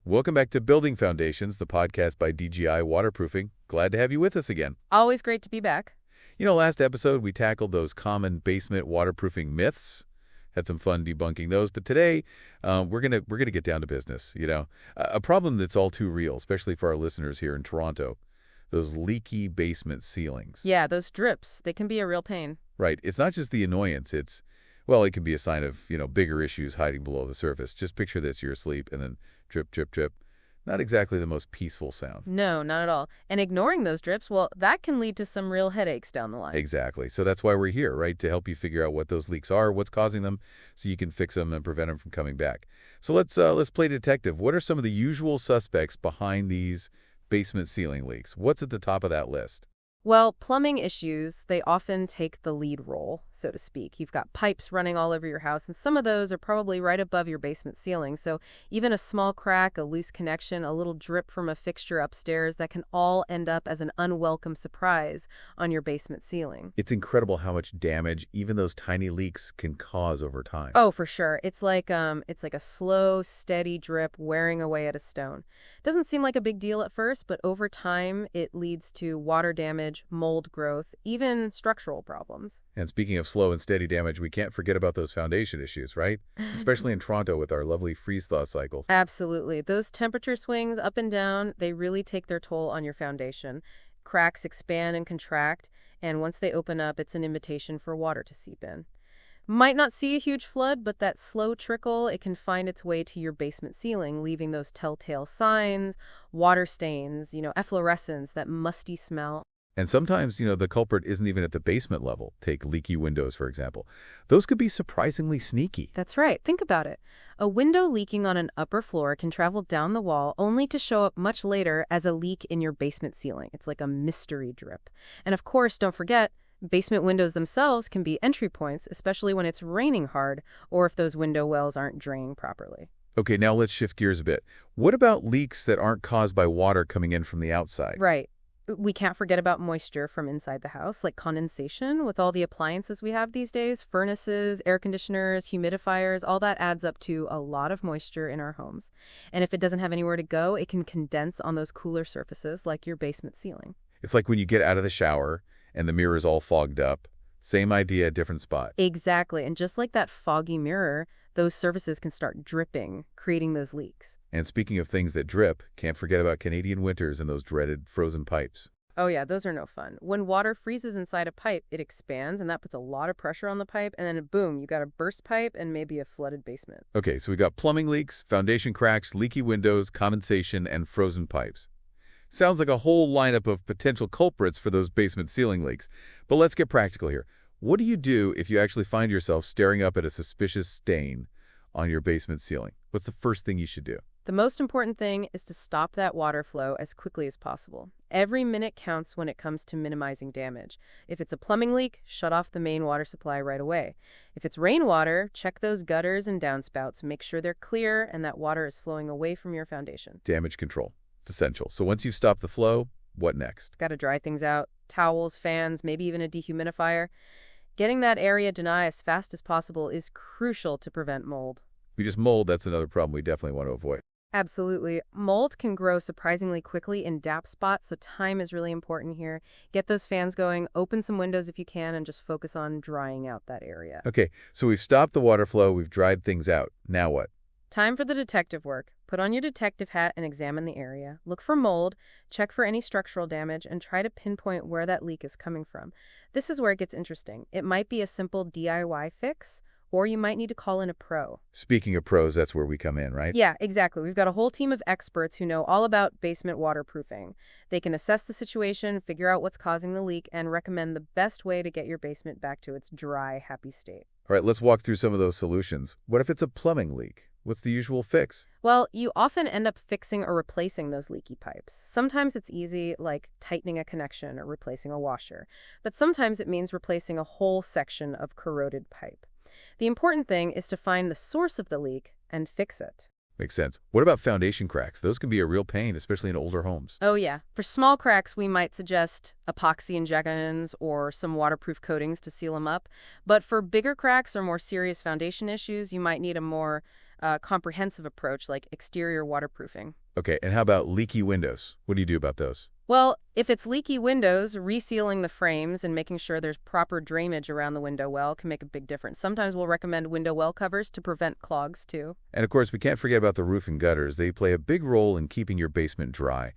Welcome back to Building Foundations, the podcast by DGI Waterproofing. Glad to have you with us again. Always great to be back. Last episode we tackled those common basement waterproofing myths. Had some fun debunking those, but today we're gonna get down to business. A problem that's all too real, especially for our listeners here in Toronto. Those leaky basement ceilings. Yeah, those drips, they can be a real pain. Right. It's not just the annoyance. It can be a sign of, bigger issues hiding below the surface. Just picture this, you're asleep, and then drip, drip, drip. Not exactly the most peaceful sound. No, not at all. And ignoring those drips, well, that can lead to some real headaches down the line. Exactly. So that's why we're here, right? To help you figure out what those leaks are, what's causing them, so you can fix them and prevent them from coming back. So let's play detective. What are some of the usual suspects behind these basement ceiling leaks? What's at the top of that list? Well, plumbing issues, they often take the lead role, so to speak. You've got pipes running all over your house, and some of those are probably right above your basement ceiling. So even a small crack, a loose connection, a little drip from a fixture upstairs, that can all end up as an unwelcome surprise on your basement ceiling. It's incredible how much damage even those tiny leaks can cause over time. Oh, for sure. It's like a slow, steady drip wearing away at a stone. Doesn't seem like a big deal at first, but over time it leads to water damage, mold growth, even structural problems. And speaking of slow and steady damage, we can't forget about those foundation issues, right? Especially in Toronto with our lovely freeze-thaw cycles. Absolutely. Those temperature swings up and down, they really take their toll on your foundation. Cracks expand and contract, and once they open up, it's an invitation for water to seep in. Might not see a huge flood, but that slow trickle, it can find its way to your basement ceiling, leaving those telltale signs, water stains, efflorescence, that musty smell. And sometimes, the culprit isn't even at the basement level. Take leaky windows, for example. Those could be surprisingly sneaky. That's right. Think about it. A window leaking on an upper floor can travel down the wall only to show up much later as a leak in your basement ceiling. It's like a mystery drip. And of course, don't forget, basement windows themselves can be entry points, especially when it's raining hard or if those window wells aren't draining properly. Okay, now let's shift gears a bit. What about leaks that aren't caused by water coming in from the outside? Right. We can't forget about moisture from inside the house, like condensation with all the appliances we have these days, furnaces, air conditioners, humidifiers, all that adds up to a lot of moisture in our homes. And if it doesn't have anywhere to go, it can condense on those cooler surfaces like your basement ceiling. It's like when you get out of the shower and the mirror's all fogged up. Same idea, different spot. Exactly. And just like that foggy mirror, those surfaces can start dripping, creating those leaks. And speaking of things that drip, can't forget about Canadian winters and those dreaded frozen pipes. Oh yeah, those are no fun. When water freezes inside a pipe, it expands, and that puts a lot of pressure on the pipe, and then boom, you got a burst pipe and maybe a flooded basement. Okay, so we got plumbing leaks, foundation cracks, leaky windows, condensation, and frozen pipes. Sounds like a whole lineup of potential culprits for those basement ceiling leaks. But let's get practical here. What do you do if you actually find yourself staring up at a suspicious stain on your basement ceiling? What's the first thing you should do? The most important thing is to stop that water flow as quickly as possible. Every minute counts when it comes to minimizing damage. If it's a plumbing leak, shut off the main water supply right away. If it's rainwater, check those gutters and downspouts. Make sure they're clear and that water is flowing away from your foundation. Damage control. It's essential. So once you stop the flow, what next? Got to dry things out. Towels, fans, maybe even a dehumidifier. Getting that area dry as fast as possible is crucial to prevent mold. We just mold, that's another problem we definitely want to avoid. Absolutely. Mold can grow surprisingly quickly in damp spots, so time is really important here. Get those fans going, open some windows if you can, and just focus on drying out that area. Okay, so we've stopped the water flow, we've dried things out. Now what? Time for the detective work. Put on your detective hat and examine the area. Look for mold, check for any structural damage, and try to pinpoint where that leak is coming from. This is where it gets interesting. It might be a simple DIY fix, or you might need to call in a pro. Speaking of pros, that's where we come in, right? Yeah, exactly. We've got a whole team of experts who know all about basement waterproofing. They can assess the situation, figure out what's causing the leak, and recommend the best way to get your basement back to its dry, happy state. All right, let's walk through some of those solutions. What if it's a plumbing leak? What's the usual fix? Well, you often end up fixing or replacing those leaky pipes. Sometimes it's easy, like tightening a connection or replacing a washer. But sometimes it means replacing a whole section of corroded pipe. The important thing is to find the source of the leak and fix it. Makes sense. What about foundation cracks? Those can be a real pain, especially in older homes. Oh yeah. For small cracks, we might suggest epoxy injections or some waterproof coatings to seal them up. But for bigger cracks or more serious foundation issues, you might need a more a comprehensive approach like exterior waterproofing. Okay, and how about leaky windows? What do you do about those? Well, if it's leaky windows, resealing the frames and making sure there's proper drainage around the window well can make a big difference. Sometimes we'll recommend window well covers to prevent clogs, too. And of course, we can't forget about the roof and gutters. They play a big role in keeping your basement dry.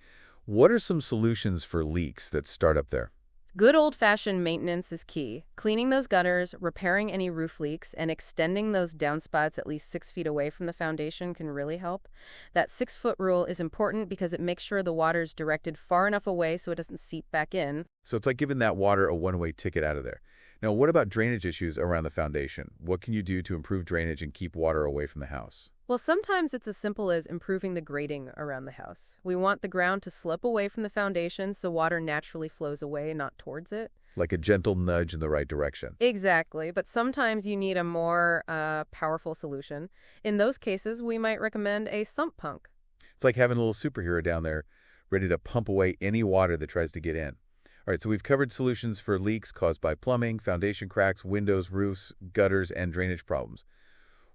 What are some solutions for leaks that start up there? Good old-fashioned maintenance is key. Cleaning those gutters, repairing any roof leaks, and extending those downspouts at least 6 feet away from the foundation can really help. That 6-foot rule is important because it makes sure the water is directed far enough away so it doesn't seep back in. So it's like giving that water a one-way ticket out of there. Now, what about drainage issues around the foundation? What can you do to improve drainage and keep water away from the house? Well, sometimes it's as simple as improving the grading around the house. We want the ground to slope away from the foundation so water naturally flows away, not towards it. Like a gentle nudge in the right direction. Exactly, but sometimes you need a more powerful solution. In those cases, we might recommend a sump pump. It's like having a little superhero down there ready to pump away any water that tries to get in. All right, so we've covered solutions for leaks caused by plumbing, foundation cracks, windows, roofs, gutters, and drainage problems.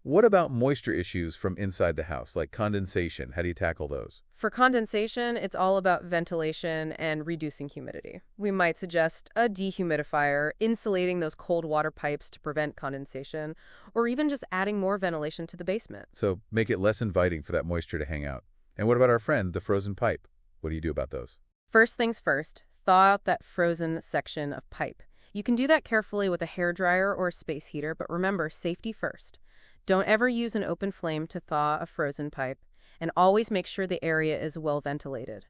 What about moisture issues from inside the house, like condensation? How do you tackle those? For condensation, it's all about ventilation and reducing humidity. We might suggest a dehumidifier, insulating those cold water pipes to prevent condensation, or even just adding more ventilation to the basement. So make it less inviting for that moisture to hang out. And what about our friend, the frozen pipe? What do you do about those? First things first, thaw out that frozen section of pipe. You can do that carefully with a hairdryer or a space heater, but remember, safety first. Don't ever use an open flame to thaw a frozen pipe, and always make sure the area is well ventilated.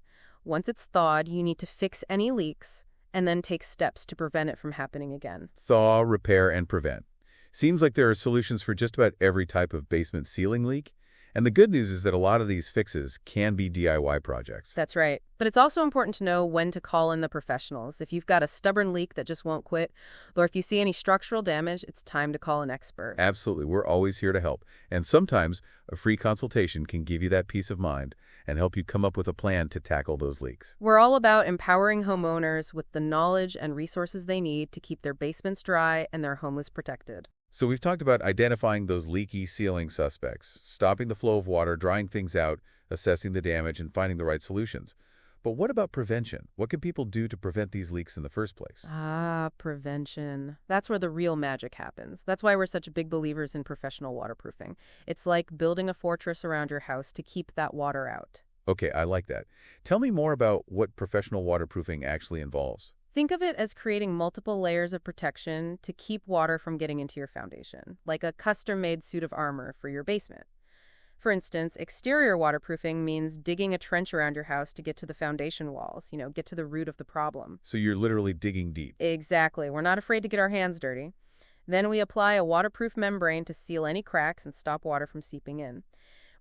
Once it's thawed, you need to fix any leaks and then take steps to prevent it from happening again. Thaw, repair, and prevent. Seems like there are solutions for just about every type of basement ceiling leak. And the good news is that a lot of these fixes can be DIY projects. That's right. But it's also important to know when to call in the professionals. If you've got a stubborn leak that just won't quit, or if you see any structural damage, it's time to call an expert. Absolutely. We're always here to help. And sometimes a free consultation can give you that peace of mind and help you come up with a plan to tackle those leaks. We're all about empowering homeowners with the knowledge and resources they need to keep their basements dry and their homes protected. So we've talked about identifying those leaky ceiling suspects, stopping the flow of water, drying things out, assessing the damage, and finding the right solutions. But what about prevention? What can people do to prevent these leaks in the first place? Prevention. That's where the real magic happens. That's why we're such big believers in professional waterproofing. It's like building a fortress around your house to keep that water out. Okay, I like that. Tell me more about what professional waterproofing actually involves. Think of it as creating multiple layers of protection to keep water from getting into your foundation, like a custom-made suit of armor for your basement. For instance, exterior waterproofing means digging a trench around your house to get to the foundation walls, get to the root of the problem. So you're literally digging deep. Exactly. We're not afraid to get our hands dirty. Then we apply a waterproof membrane to seal any cracks and stop water from seeping in.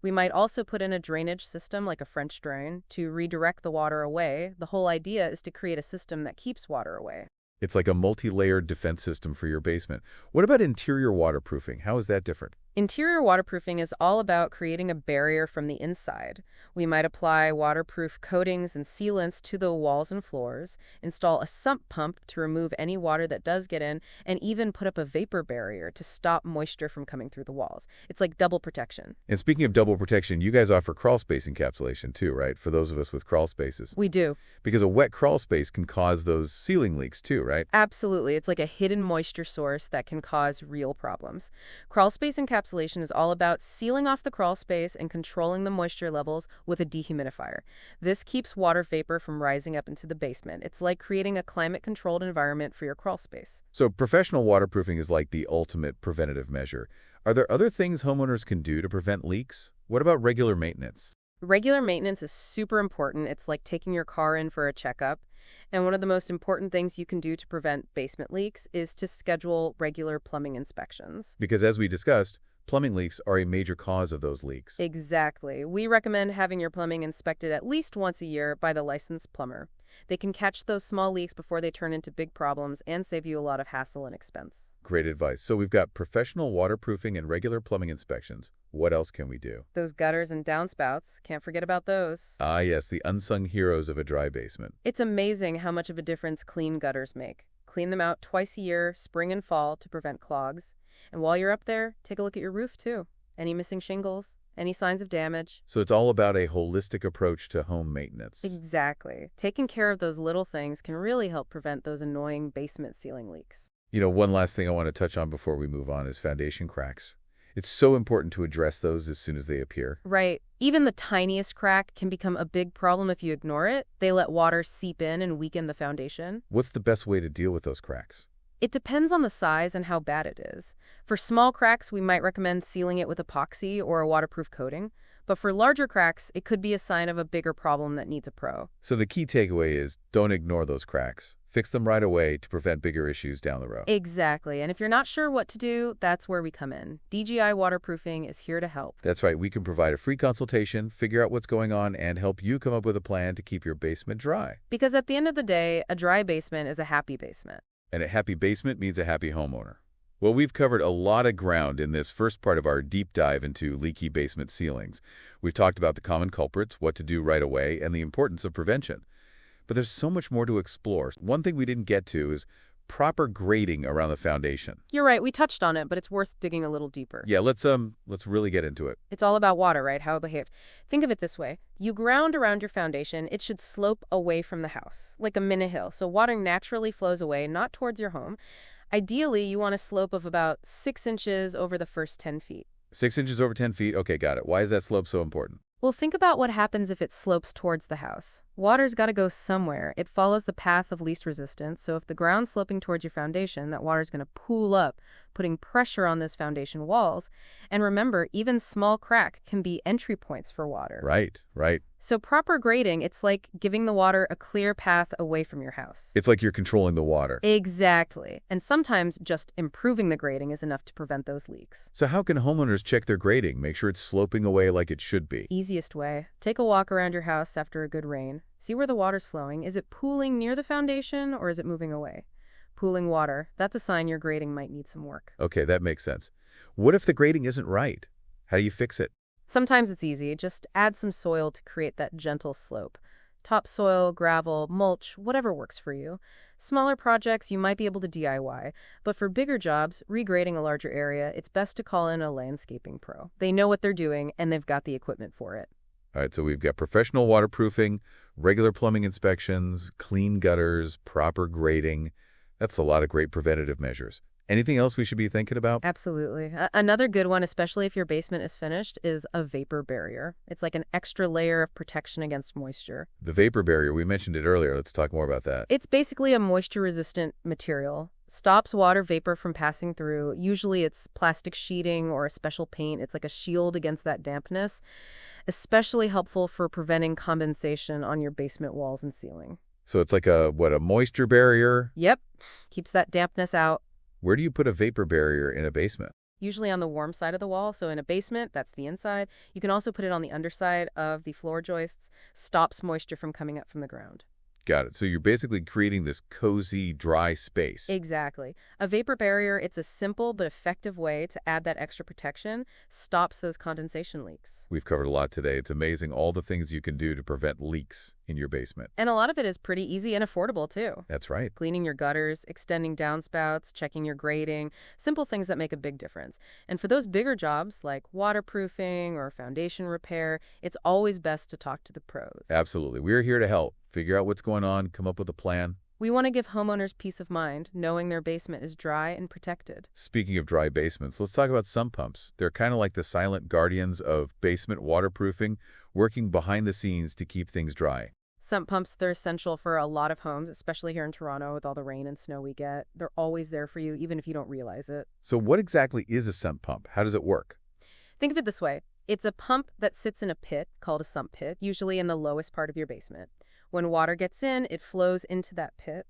We might also put in a drainage system like a French drain to redirect the water away. The whole idea is to create a system that keeps water away. It's like a multi-layered defense system for your basement. What about interior waterproofing? How is that different? Interior waterproofing is all about creating a barrier from the inside. We might apply waterproof coatings and sealants to the walls and floors, install a sump pump to remove any water that does get in, and even put up a vapor barrier to stop moisture from coming through the walls. It's like double protection. And speaking of double protection, you guys offer crawl space encapsulation too, right? For those of us with crawl spaces. We do. Because a wet crawl space can cause those ceiling leaks too, right? Absolutely. It's like a hidden moisture source that can cause real problems. Crawl space encapsulation is all about sealing off the crawl space and controlling the moisture levels with a dehumidifier. This keeps water vapor from rising up into the basement. It's like creating a climate-controlled environment for your crawl space. So professional waterproofing is like the ultimate preventative measure. Are there other things homeowners can do to prevent leaks? What about regular maintenance? Regular maintenance is super important. It's like taking your car in for a checkup. And one of the most important things you can do to prevent basement leaks is to schedule regular plumbing inspections. Because as we discussed, plumbing leaks are a major cause of those leaks. Exactly. We recommend having your plumbing inspected at least once a year by the licensed plumber. They can catch those small leaks before they turn into big problems and save you a lot of hassle and expense. Great advice. So we've got professional waterproofing and regular plumbing inspections. What else can we do? Those gutters and downspouts, can't forget about those. Ah, yes, the unsung heroes of a dry basement. It's amazing how much of a difference clean gutters make. Clean them out twice a year, spring and fall, to prevent clogs. And while you're up there, take a look at your roof, too. Any missing shingles? Any signs of damage? So it's all about a holistic approach to home maintenance. Exactly. Taking care of those little things can really help prevent those annoying basement ceiling leaks. One last thing I want to touch on before we move on is foundation cracks. It's so important to address those as soon as they appear. Right. Even the tiniest crack can become a big problem if you ignore it. They let water seep in and weaken the foundation. What's the best way to deal with those cracks? It depends on the size and how bad it is. For small cracks, we might recommend sealing it with epoxy or a waterproof coating. But for larger cracks, it could be a sign of a bigger problem that needs a pro. So the key takeaway is don't ignore those cracks. Fix them right away to prevent bigger issues down the road. Exactly. And if you're not sure what to do, that's where we come in. DGI Waterproofing is here to help. That's right. We can provide a free consultation, figure out what's going on, and help you come up with a plan to keep your basement dry. Because at the end of the day, a dry basement is a happy basement. And a happy basement means a happy homeowner. Well, we've covered a lot of ground in this first part of our deep dive into leaky basement ceilings. We've talked about the common culprits, what to do right away, and the importance of prevention. But there's so much more to explore. One thing we didn't get to is proper grading around the foundation. You're right, we touched on it, but it's worth digging a little deeper. Yeah, let's really get into it. It's all about water, right? How it behaved. Think of it this way. You ground around your foundation, it should slope away from the house, like a mini hill, so water naturally flows away, not towards your home. Ideally, you want a slope of about 6 inches over the first 10 feet. 6 inches over 10 feet. Okay, got it. Why is that slope so important? Well, think about what happens if it slopes towards the house. Water's got to go somewhere. It follows the path of least resistance, so if the ground's sloping towards your foundation, that water's going to pool up, putting pressure on those foundation walls. And remember, even small crack can be entry points for water. Right. So proper grading, it's like giving the water a clear path away from your house. It's like you're controlling the water. Exactly. And sometimes just improving the grading is enough to prevent those leaks. So how can homeowners check their grading, make sure it's sloping away like it should be? Easiest way. Take a walk around your house after a good rain. See where the water's flowing. Is it pooling near the foundation or is it moving away? Pooling water, that's a sign your grading might need some work. Okay, that makes sense. What if the grading isn't right? How do you fix it? Sometimes it's easy. Just add some soil to create that gentle slope. Topsoil, gravel, mulch, whatever works for you. Smaller projects you might be able to DIY, but for bigger jobs, regrading a larger area, it's best to call in a landscaping pro. They know what they're doing and they've got the equipment for it. All right, so we've got professional waterproofing, regular plumbing inspections, clean gutters, proper grading. That's a lot of great preventative measures. Anything else we should be thinking about? Absolutely. Another good one, especially if your basement is finished, is a vapor barrier. It's like an extra layer of protection against moisture. The vapor barrier, we mentioned it earlier. Let's talk more about that. It's basically a moisture-resistant material. Stops water vapor from passing through. Usually it's plastic sheeting or a special paint. It's like a shield against that dampness. Especially helpful for preventing condensation on your basement walls and ceiling. So it's like a moisture barrier? Yep. Keeps that dampness out. Where do you put a vapor barrier in a basement? Usually on the warm side of the wall. So in a basement, that's the inside. You can also put it on the underside of the floor joists. Stops moisture from coming up from the ground. Got it. So you're basically creating this cozy, dry space. Exactly. A vapor barrier, it's a simple but effective way to add that extra protection, stops those condensation leaks. We've covered a lot today. It's amazing all the things you can do to prevent leaks in your basement. And a lot of it is pretty easy and affordable, too. That's right. Cleaning your gutters, extending downspouts, checking your grading, simple things that make a big difference. And for those bigger jobs like waterproofing or foundation repair, it's always best to talk to the pros. Absolutely. We're here to help. Figure out what's going on, come up with a plan. We want to give homeowners peace of mind, knowing their basement is dry and protected. Speaking of dry basements, let's talk about sump pumps. They're kind of like the silent guardians of basement waterproofing, working behind the scenes to keep things dry. Sump pumps, they're essential for a lot of homes, especially here in Toronto with all the rain and snow we get. They're always there for you, even if you don't realize it. So what exactly is a sump pump? How does it work? Think of it this way. It's a pump that sits in a pit called a sump pit, usually in the lowest part of your basement. When water gets in, it flows into that pit.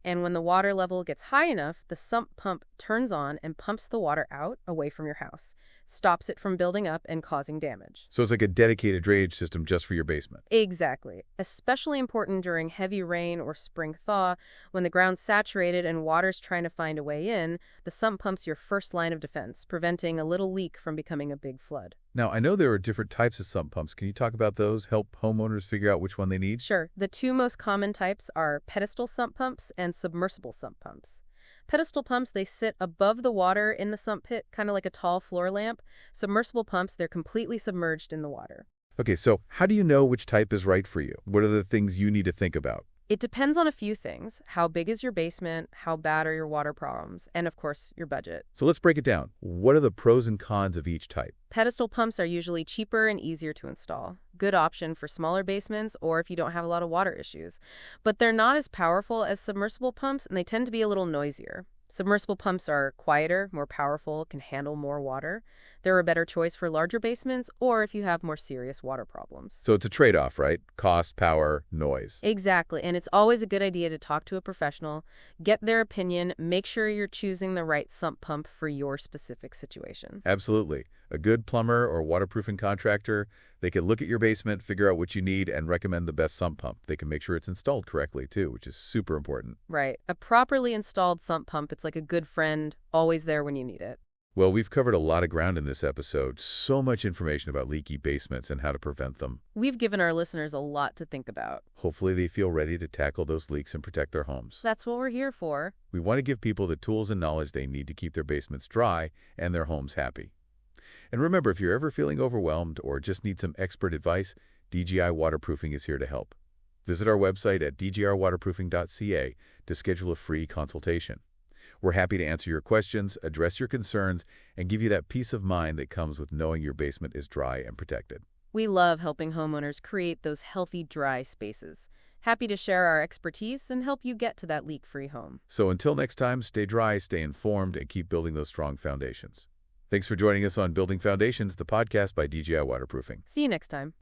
And when the water level gets high enough, the sump pump turns on and pumps the water out away from your house, stops it from building up and causing damage. So it's like a dedicated drainage system just for your basement. Exactly. Especially important during heavy rain or spring thaw, when the ground's saturated and water's trying to find a way in, the sump pump's your first line of defense, preventing a little leak from becoming a big flood. Now, I know there are different types of sump pumps. Can you talk about those? Help homeowners figure out which one they need? Sure. The two most common types are pedestal sump pumps and submersible sump pumps. Pedestal pumps, they sit above the water in the sump pit, kind of like a tall floor lamp. Submersible pumps, they're completely submerged in the water. Okay, so how do you know which type is right for you? What are the things you need to think about? It depends on a few things. How big is your basement? How bad are your water problems? And of course, your budget. So let's break it down. What are the pros and cons of each type? Pedestal pumps are usually cheaper and easier to install. Good option for smaller basements or if you don't have a lot of water issues. But they're not as powerful as submersible pumps, and they tend to be a little noisier. Submersible pumps are quieter, more powerful, can handle more water. They're a better choice for larger basements or if you have more serious water problems. So it's a trade-off, right? Cost, power, noise. Exactly, and it's always a good idea to talk to a professional, get their opinion, make sure you're choosing the right sump pump for your specific situation. Absolutely. A good plumber or waterproofing contractor, they can look at your basement, figure out what you need, and recommend the best sump pump. They can make sure it's installed correctly, too, which is super important. Right. A properly installed sump pump, it's like a good friend, always there when you need it. Well, we've covered a lot of ground in this episode. So much information about leaky basements and how to prevent them. We've given our listeners a lot to think about. Hopefully they feel ready to tackle those leaks and protect their homes. That's what we're here for. We want to give people the tools and knowledge they need to keep their basements dry and their homes happy. And remember, if you're ever feeling overwhelmed or just need some expert advice, DGI Waterproofing is here to help. Visit our website at dgrwaterproofing.ca to schedule a free consultation. We're happy to answer your questions, address your concerns, and give you that peace of mind that comes with knowing your basement is dry and protected. We love helping homeowners create those healthy, dry spaces. Happy to share our expertise and help you get to that leak-free home. So until next time, stay dry, stay informed, and keep building those strong foundations. Thanks for joining us on Building Foundations, the podcast by DGI Waterproofing. See you next time.